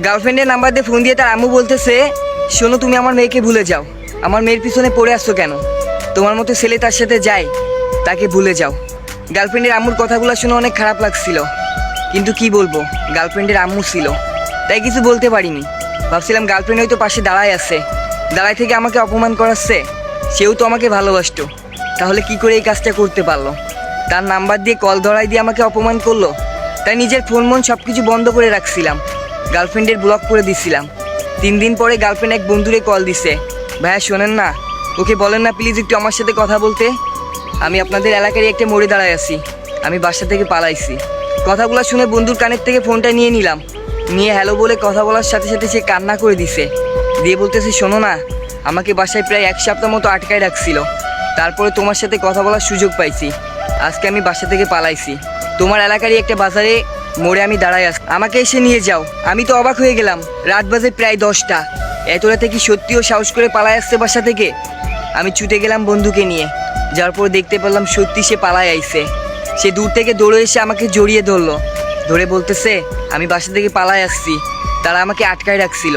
গার্লফ্রেন্ডের নাম্বার দিয়ে ফোন দিয়ে তার আম্মু বলতেছে, শোনো তুমি আমার মেয়েকে ভুলে যাও, আমার মেয়ের পিছনে পড়ে আসছো কেন? তোমার মতো ছেলে তার সাথে যায়, তাকে ভুলে যাও। গার্লফ্রেন্ডের আম্মুর কথাগুলো শুনে অনেক খারাপ লাগছিল, কিন্তু কি বলবো, গার্লফ্রেন্ডের আম্মু ছিল তাই কিছু বলতে পারিনি। ভাবছিলাম গার্লফ্রেন্ড হয়তো পাশে দাঁড়ায় আছে, দাঁড়ায় থেকে আমাকে অপমান করাচ্ছে, সেও তো আমাকে ভালোবাসতো, তাহলে কি করে এই কাজটা করতে পারলো? তার নাম্বার দিয়ে কল ধরাই দিয়ে আমাকে অপমান করলো। তাই নিজের ফোন মন সব কিছু বন্ধ করে রাখছিলাম, গার্লফ্রেন্ডের ব্লক করে দিছিলাম। 3 দিন পরে গার্লফ্রেন্ড এক বন্ধুরে কল দিছে, ভাইয়া শোনেন না, ওকে বলেন না প্লিজ একটু আমার সাথে কথা বলতে। আমি আপনাদের এলাকারই একটা মোড়ে দাঁড়ায় আছি, আমি বাসা থেকে পালাইছি। কথাগুলো শুনে বন্ধুর কানের থেকে ফোনটা নিয়ে নিলাম, নিয়ে হ্যালো বলে কথা বলার সাথে সাথে সে কান্না করে দিছে, দিয়ে বলতেছে, শোনো না, আমাকে বাসায় প্রায় 1 সপ্তাহ মতো আটকায় রাখছিল, তারপরে তোমার সাথে কথা বলার সুযোগ পাইছি, আজকে আমি বাসা থেকে পালাইছি। তোমার এলাকারই একটা বাজারে মোড়ে আমি দাঁড়ায় আছি, আমাকে এসে নিয়ে যাও। আমি তো অবাক হয়ে গেলাম, রাত বাজে প্রায় 10টা, এত রাতে কি সত্যিও সাহস করে পালায় আসছে বাসা থেকে? আমি ছুটে গেলাম বন্ধুকে নিয়ে, যার পর দেখতে পেলাম সত্যি সে পালায় আইছে। সে দূর থেকে দৌড়ে এসে আমাকে জড়িয়ে ধরলো, ধরে বলতেছে আমি বাসা থেকে পালায় আসছি, তারা আমাকে আটকায় রাখছিল।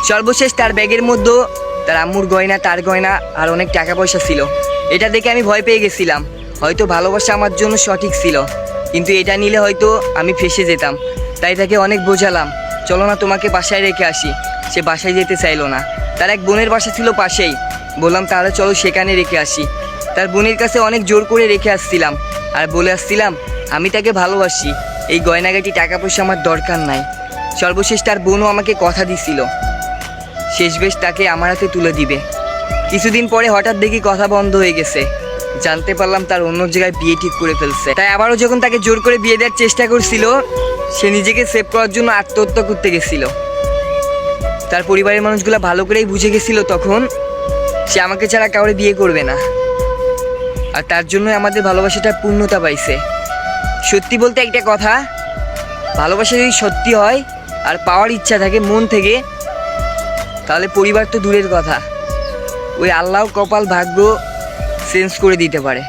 সর্বশেষ তার ব্যাগের মধ্যে তার আম্মুর গয়না, তার গয়না আর অনেক টাকা পয়সা ছিল। এটা দেখে আমি ভয় পেয়ে গেছিলাম, হয়তো ভালোবাসা আমার জন্য সঠিক ছিল, কিন্তু এটা নিলে হয়তো আমি ফেসে যেতাম। তাই তাকে অনেক বোঝালাম, চলো না তোমাকে বাসায় রেখে আসি। সে বাসায় যেতে চাইলো না, তার এক বোনের বাসা ছিল পাশেই, বললাম তাহলে চলো সেখানে রেখে আসি। তার বোনের কাছে অনেক জোর করে রেখে আসছিলাম, আর বলে আসছিলাম আমি তাকে ভালোবাসি, এই গয়নাগাটি টাকা পয়সা আমার দরকার নাই। সর্বশেষ তার বোনও আমাকে কথা দিছিল শেষবেশ তাকে আমার হাতে তুলে দিবে। কিছুদিন পরে হঠাৎ দেখি কথা বন্ধ হয়ে গেছে, জানতে পারলাম তার অন্য জায়গায় বিয়ে ঠিক করে ফেলছে। তাই আবারও যখন তাকে জোর করে বিয়ে দেওয়ার চেষ্টা করছিল, সে নিজেকে সেভ করার জন্য আত্মহত্যা করতে গেছিল। তার পরিবারের মানুষগুলো ভালো করেই বুঝে গেছিল তখন সে আমাকে ছাড়া কাউরে বিয়ে করবে না, আর তার জন্য আমাদের ভালোবাসাটা পূর্ণতা পাইছে। সত্যি বলতে একটা কথা, ভালোবাসা যদি সত্যি হয় আর পাওয়ার ইচ্ছা থাকে মন থেকে, তাহলে পরিবার তো দূরের কথা, ওই আল্লাহ কপাল ভাগ্য চেঞ্জ করে দিতে পারে।